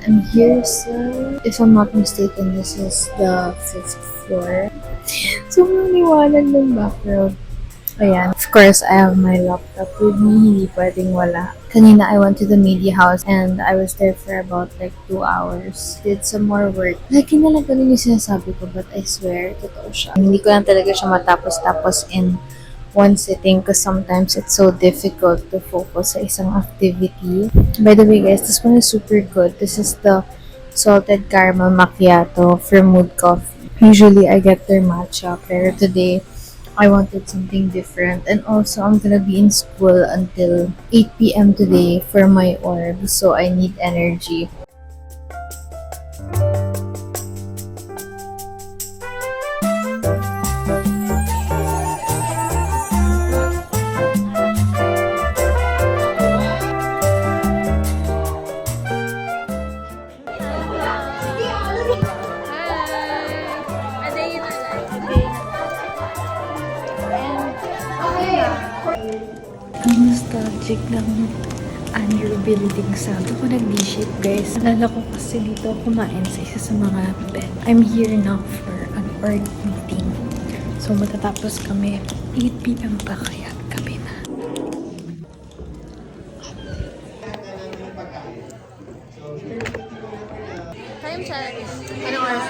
I'm here, so if I'm not mistaken, this is the 5th floor. So, maliwanag ng background. Ayan. Of course, I have my laptop with me. Hindi pwedeng wala. Kanina, I went to the media house and I was there for about like 2 hours. Did some more work. Like, kinala ganun yung sinasabi ko, but I swear, totoo siya. Hindi ko lang talaga siya matapos-tapos in one sitting because sometimes it's so difficult to focus sa isang activity. By the way, guys, this one is super good. This is the salted caramel macchiato from Mood Coffee. Usually, I get their matcha, pero today, I wanted something different. And also, I'm gonna be in school until 8 p.m. today for my org, so I need energy. Ang nostalgic ng annual building sa ako nag-D-ship, guys. Nalala ko kasi dito kumain sa isa sa mga bed. I'm here now for an org meeting. So matatapos kami 8 p.m. pa, kaya gabi na. Time check. Anong oras?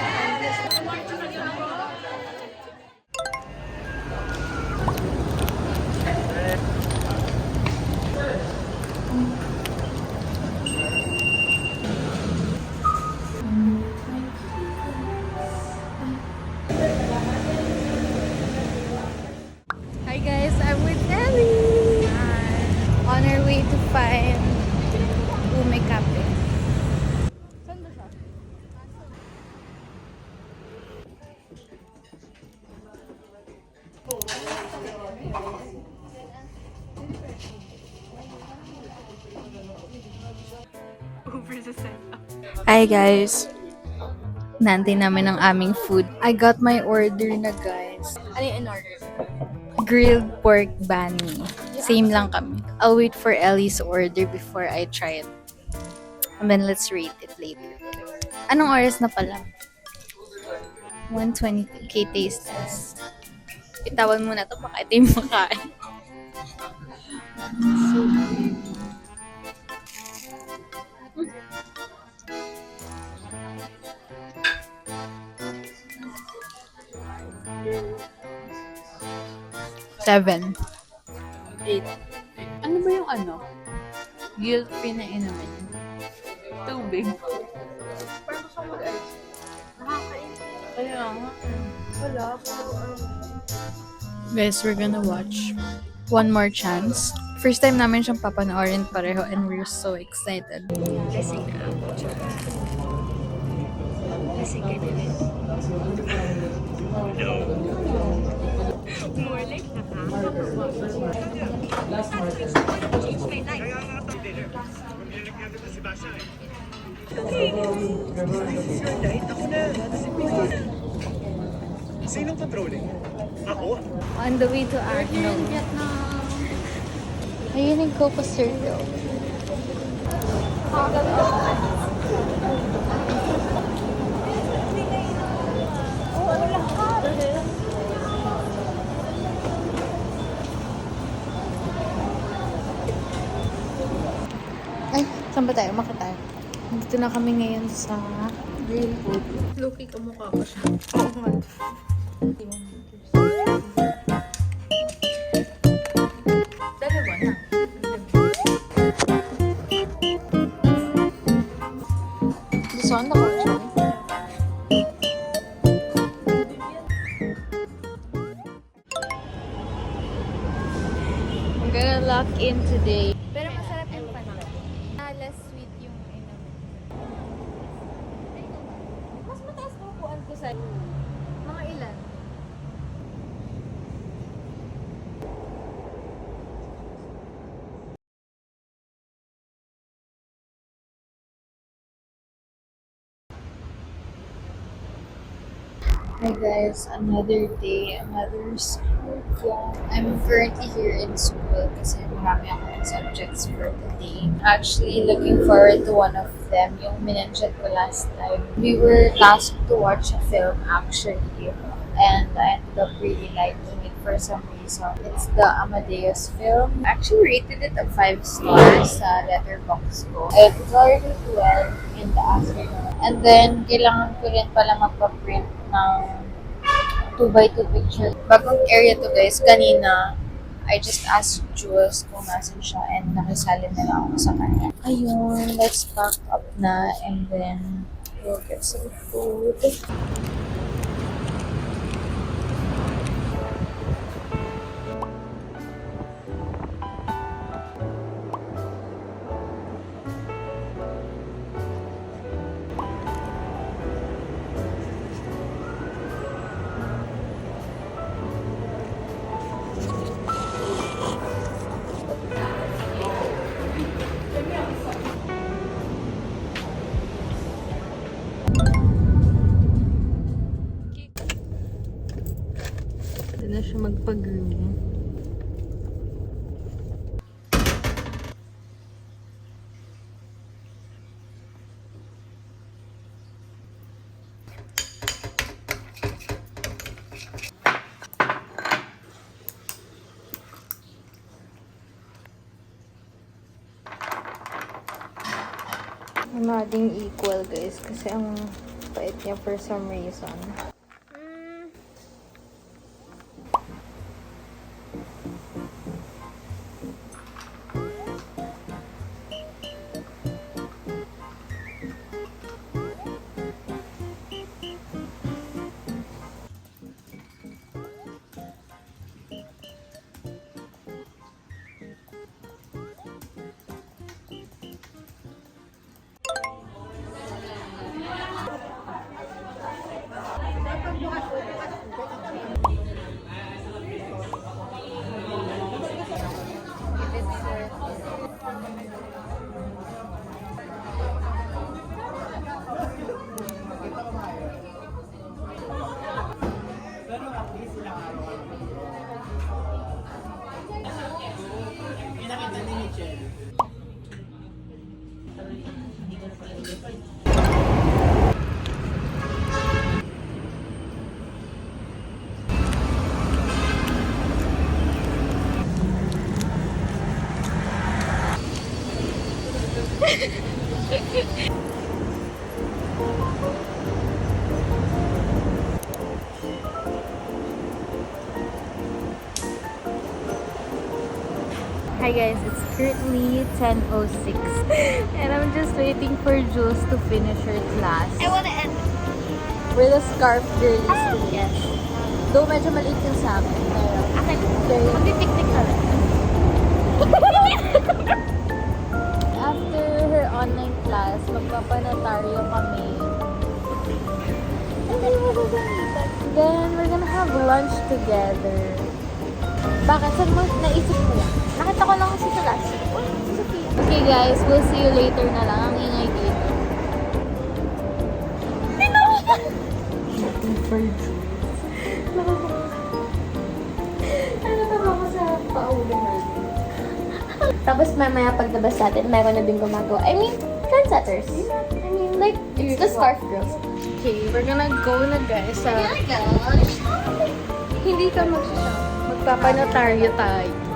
Hi guys, I'm with Ellie! On our way to find Ume Cafe. Saan ba siya? Over the setup. Hi guys! Nantay namin ang aming food. I got my order na, guys. Ano yung in-order? Grilled pork banh. Same lang kami. I'll wait for Ellie's order before I try it. And then let's rate it later. Anong oras na pala? 1:20. Taste test. Itawan mo na to, baka ito yung makain. So good. Seven. 8. Ano ba yung ano? Guilt-free na inumin. Tubig. Parang gusto ko mag-ice. Nakakain. Kaya nga. Wala. Guys, we're gonna watch One More Chance. First time namin siyang papanoorin pareho and we're so excited. Lasing ka. Lasing ka na rin. More like Sinong controlling? Ako? On the way to Agno. Ayun yung Coco Circle. Ay, saan ba tayo? Umakit tayo. Dito na kami ngayon sa Real Food. Loki, kamukha ko siya. Oo nga. Dalawa na. This one, the culture. I'm gonna lock in today. Pero masarap yung pandan. Less sweet yung inumin. Mas mataas ang upuan ko sa mga ilan. Hi guys, another day, another school vlog. I'm currently here in school kasi marami akong subjects for the day. Actually, looking forward to one of them, yung minention ko last time. We were tasked to watch a film actually, and I ended up really liking it for some reason. It's the Amadeus film. I actually rated it a 5 stars sa Letterboxd ko. It's already 12 in the afternoon. And then, kailangan ko rin pala magpa-print ng 2x2 picture. Bagong area to guys, kanina, I just asked Jules kung nasan siya and nakisali na lang ako sa kanya. Ayun, let's pack up na and then we'll get some food. Ito na siya magpag-groom. I'm adding equal guys kasi ang pait niya for some reason. Hi guys, it's currently 10:06 and I'm just waiting for Jules to finish her class. I wanna end. We're the scarf girlies too. Yes. Though medyo maliit yung sa akin. Pero Akin, very magti-tiktik ka rin. after her online class, magpapanataryo kami. Then we're gonna have lunch together. Bakit? Saan mo naisip mo yan? Nakita ko lang si Celeste. Oh, si Sophia. Okay guys, we'll see you later na lang. Ang ingay dito. Waiting for Jules. Ano ba ako sa paulo natin? Tapos mamaya paglabas natin, meron na din gumagawa. I mean, trendsetters. I mean, like, it's the scarf girls. Okay, we're gonna go na guys sa... Hindi ka mag-shop. Magpapanotaryo tayo.